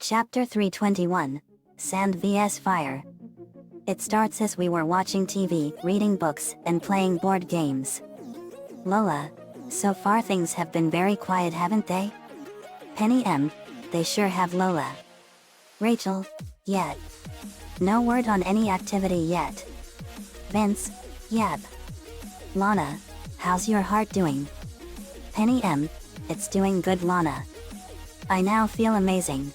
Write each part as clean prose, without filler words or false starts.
Chapter 321, Sand vs Fire. It starts as we were watching TV, reading books, and playing board games. Lola, so far things have been very quiet, haven't they? Penny M, they sure have. Lola. Rachel, yet. No word on any activity yet. Vince, yep. Lana, how's your heart doing? Penny M, it's doing good. Lana, I now feel amazing.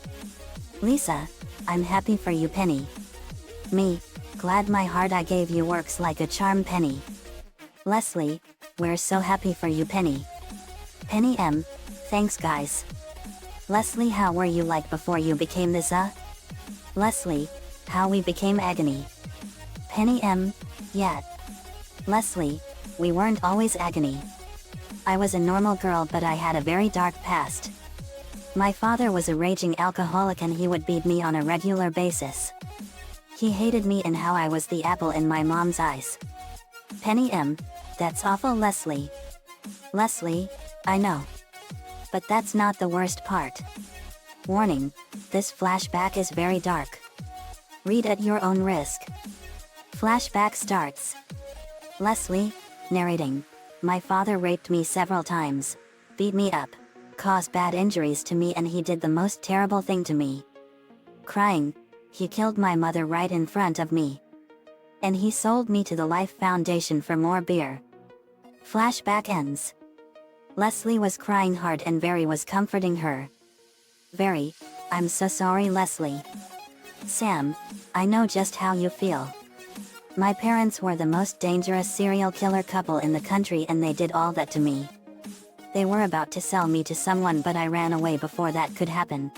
Lisa, I'm happy for you. Penny. Me, glad my heart I gave you works like a charm. Penny. Leslie, we're so happy for you. Penny. Penny M, thanks guys. Leslie, how were you like before you became this? Leslie, how we became agony. Penny M, yet. Leslie, we weren't always agony. I was a normal girl, but I had a very dark past. My father was a raging alcoholic and he would beat me on a regular basis. He hated me and how I was the apple in my mom's eyes. Penny M, that's awful. Leslie. Leslie, I know. But that's not the worst part. Warning, this flashback is very dark. Read at your own risk. Flashback starts. Leslie, narrating. My father raped me several times, beat me up, caused bad injuries to me, and he did the most terrible thing to me. Crying, he killed my mother right in front of me. And he sold me to the Life Foundation for more beer. Flashback ends. Leslie was crying hard and Very was comforting her. Very, I'm so sorry. Leslie. Sam, I know just how you feel. My parents were the most dangerous serial killer couple in the country and they did all that to me. They were about to sell me to someone, but I ran away before that could happen.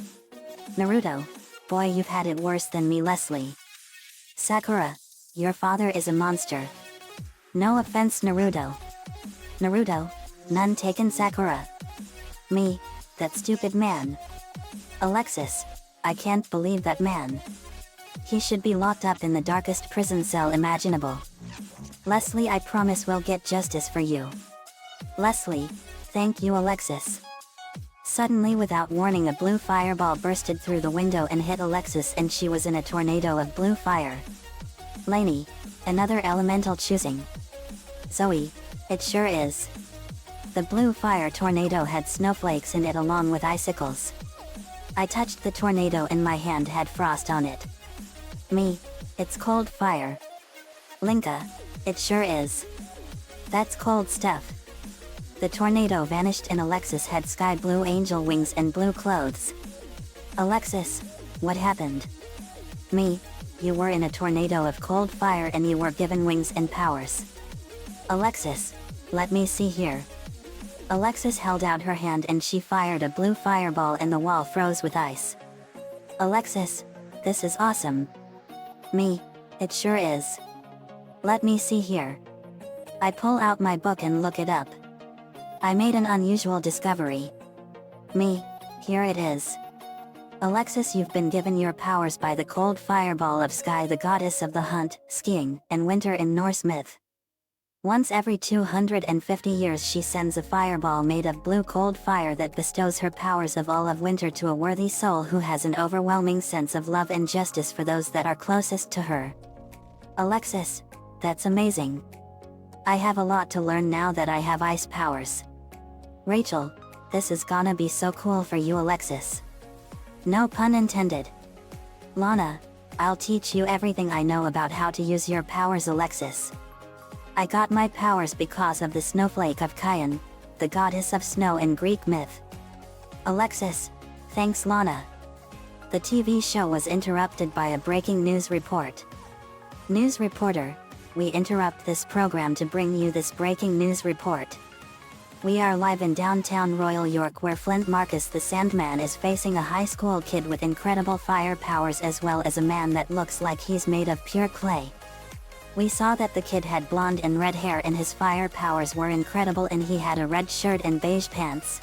Naruto, boy, you've had it worse than me. Leslie. Sakura, your father is a monster. No offense, Naruto. Naruto, none taken. Sakura. Me, that stupid man. Alexis, I can't believe that man. He should be locked up in the darkest prison cell imaginable. Leslie, I promise we'll get justice for you. Leslie, thank you. Alexis. Suddenly, without warning, a blue fireball bursted through the window and hit Alexis, and she was in a tornado of blue fire. Lainey, another elemental choosing. Zoe, it sure is. The blue fire tornado had snowflakes in it along with icicles. I touched the tornado and my hand had frost on it. Me, it's cold fire. Linka, it sure is. That's cold stuff. The tornado vanished and Alexis had sky blue angel wings and blue clothes. Alexis, what happened? Me, you were in a tornado of cold fire and you were given wings and powers. Alexis, let me see here. Alexis held out her hand and she fired a blue fireball and the wall froze with ice. Alexis, this is awesome. Me, it sure is. Let me see here. I pull out my book and look it up. I made an unusual discovery. Me, here it is. Alexis, you've been given your powers by the cold fireball of Sky, the goddess of the hunt, skiing, and winter in Norse myth. Once every 250 years she sends a fireball made of blue cold fire that bestows her powers of all of winter to a worthy soul who has an overwhelming sense of love and justice for those that are closest to her. Alexis, that's amazing. I have a lot to learn now that I have ice powers. Rachel, this is gonna be so cool for you. Alexis. No pun intended. Lana, I'll teach you everything I know about how to use your powers. Alexis. I got my powers because of the snowflake of Kion, the goddess of snow in Greek myth. Alexis, thanks. Lana. The TV show was interrupted by a breaking news report. News reporter, we interrupt this program to bring you this breaking news report. We are live in downtown Royal York, where Flint Marcus the Sandman is facing a high school kid with incredible fire powers as well as a man that looks like he's made of pure clay. We saw that the kid had blonde and red hair and his fire powers were incredible and he had a red shirt and beige pants.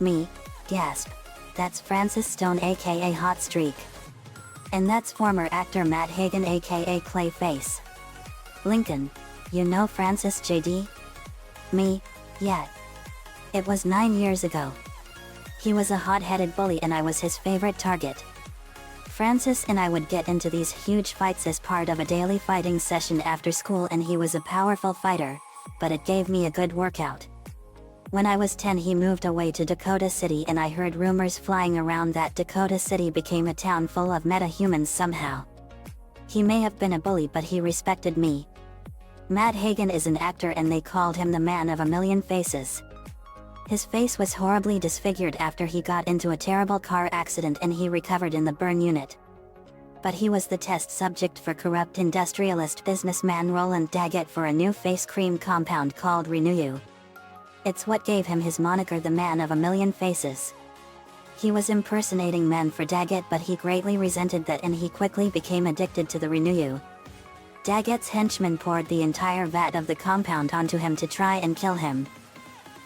Me, gasp. That's Francis Stone aka Hot Streak. And that's former actor Matt Hagen aka Clayface. Lincoln, you know Francis JD? Me, yeah. It was 9 years ago. He was a hot-headed bully and I was his favorite target. Francis and I would get into these huge fights as part of a daily fighting session after school, and he was a powerful fighter, but it gave me a good workout. When I was 10, he moved away to Dakota City, and I heard rumors flying around that Dakota City became a town full of meta-humans somehow. He may have been a bully, but he respected me. Matt Hagen is an actor and they called him the man of a million faces. His face was horribly disfigured after he got into a terrible car accident and he recovered in the burn unit. But he was the test subject for corrupt industrialist businessman Roland Daggett for a new face cream compound called Renew You. It's what gave him his moniker the man of a million faces. He was impersonating men for Daggett, but he greatly resented that and he quickly became addicted to the Renew You. Daggett's henchmen poured the entire vat of the compound onto him to try and kill him.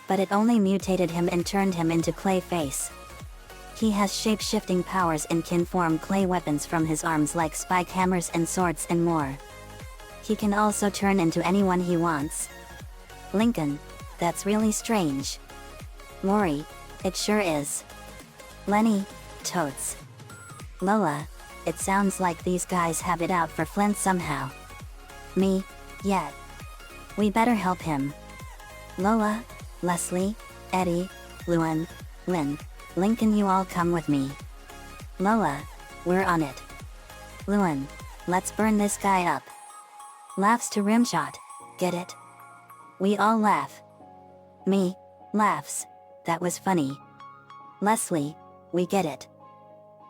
But it only mutated him and turned him into Clayface. He has shape-shifting powers and can form clay weapons from his arms like spike hammers and swords and more. He can also turn into anyone he wants. Lincoln: that's really strange. Lori: it sure is. Lenny: totes. Lola: it sounds like these guys have it out for Flint somehow. Me: yeah. We better help him. Lola, Leslie, Eddie, Luan, Lynn, Lincoln, you all come with me. Lola: we're on it. Luan: let's burn this guy up. Laughs to rimshot: get it? We all laugh. Me: laughs, that was funny. Leslie: we get it.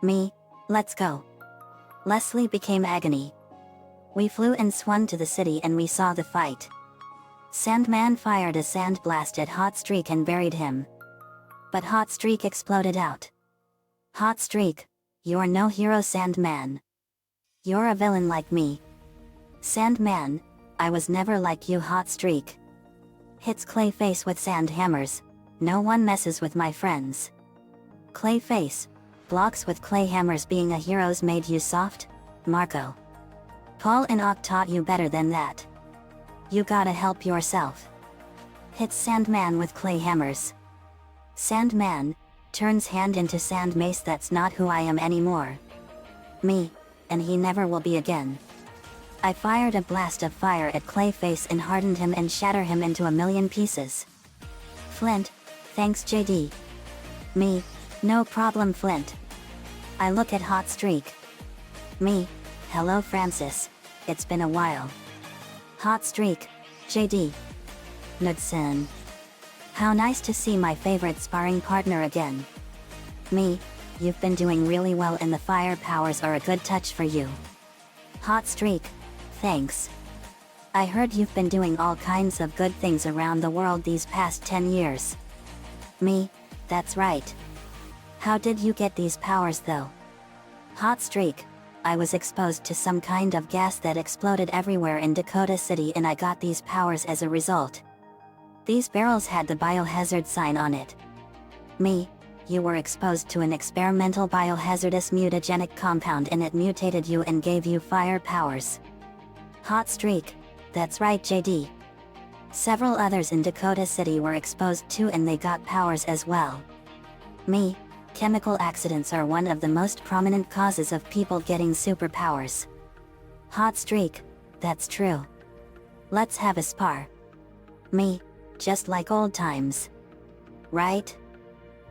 Me: let's go. Leslie became Agony. We flew and swung to the city and we saw the fight. Sandman fired a sand blast at Hot Streak and buried him. But Hot Streak exploded out. Hot Streak: you're no hero, Sandman. You're a villain like me. Sandman: I was never like you, Hot Streak. Hits Clayface with sand hammers: no one messes with my friends. Clayface: blocks with clay hammers. Being a hero's made you soft, Marco. Paul and Ock taught you better than that. You gotta help yourself. Hits Sandman with clay hammers. Sandman: turns hand into sand mace. That's not who I am anymore. Me: and he never will be again. I fired a blast of fire at Clayface and hardened him and shatter him into a million pieces. Flint: thanks JD. Me: no problem, Flint. I look at Hot Streak. Me: hello Francis, it's been a while. Hot Streak: JD. Knudsen: how nice to see my favorite sparring partner again. Me: you've been doing really well and the fire powers are a good touch for you. Hot Streak: thanks. I heard you've been doing all kinds of good things around the world these past 10 years. Me: that's right. How did you get these powers though? Hot Streak: I was exposed to some kind of gas that exploded everywhere in Dakota City and I got these powers as a result. These barrels had the biohazard sign on it. Me: you were exposed to an experimental biohazardous mutagenic compound and it mutated you and gave you fire powers. Hot Streak: that's right JD. Several others in Dakota City were exposed too and they got powers as well. Me: chemical accidents are one of the most prominent causes of people getting superpowers. Hot Streak: that's true. Let's have a spar. Me: just like old times. Right?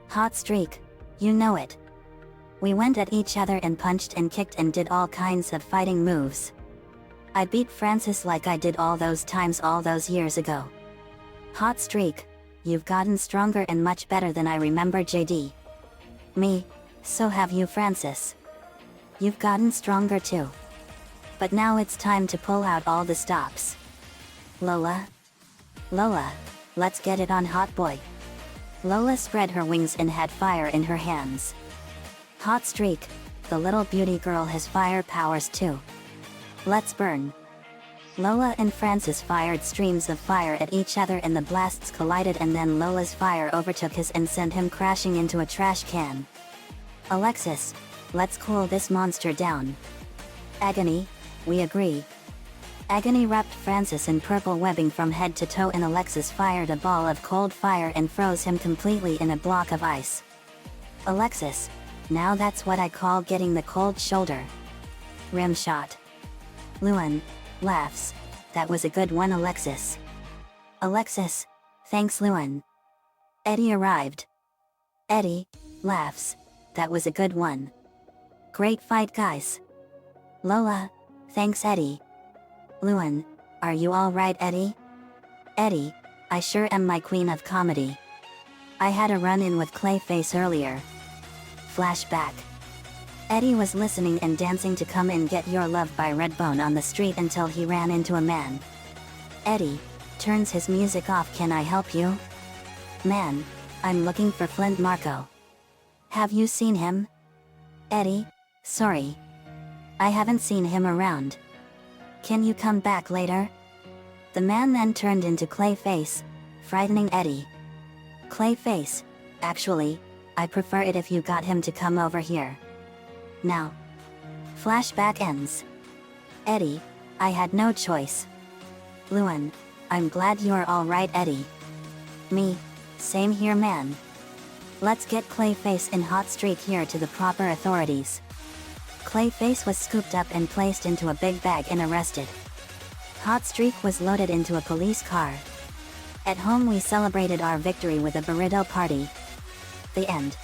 Hot Streak: you know it. We went at each other and punched and kicked and did all kinds of fighting moves. I beat Francis like I did all those times all those years ago. Hot Streak: you've gotten stronger and much better than I remember JD. Me: so have you Francis. You've gotten stronger too. But now it's time to pull out all the stops. Lola? Lola, let's get it on, Hot Boy. Lola spread her wings and had fire in her hands. Hot Streak: the little beauty girl has fire powers too. Let's burn. Lola and Francis fired streams of fire at each other and the blasts collided and then Lola's fire overtook his and sent him crashing into a trash can. Alexis: let's cool this monster down. Agony: we agree. Agony wrapped Francis in purple webbing from head to toe and Alexis fired a ball of cold fire and froze him completely in a block of ice. Alexis. Now that's what I call getting the cold shoulder. Rim shot. Luan. Laughs. That was a good one, Alexis. Alexis. Thanks, Luan. Eddie arrived. Eddie. Laughs. That was a good one. Great fight, guys. Lola. Thanks, Eddie. Luan. Are you alright, Eddie? Eddie. I sure am, my queen of comedy. I had a run-in with Clayface earlier. Flashback. Eddie was listening and dancing to Come and Get Your Love by Redbone on the street until he ran into a man. Eddie turns his music off. Can I help you? Man, I'm looking for Flint Marco. Have you seen him? Eddie, sorry. I haven't seen him around. Can you come back later? The man then turned into Clayface, frightening Eddie. Clayface, actually, I prefer it if you got him to come over here. Now. Flashback ends. Eddie, I had no choice. Luan, I'm glad you're alright, Eddie. Me, same here, man. Let's get Clayface in Hot Streak here to the proper authorities. Clayface was scooped up and placed into a big bag and arrested. Hot Streak was loaded into a police car. At home we celebrated our victory with a burrito party. The end.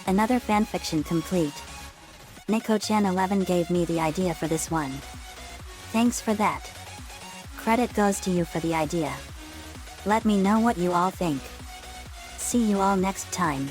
Another fanfiction complete. Nico-chan11 gave me the idea for this one. Thanks for that. Credit goes to you for the idea. Let me know what you all think. See you all next time.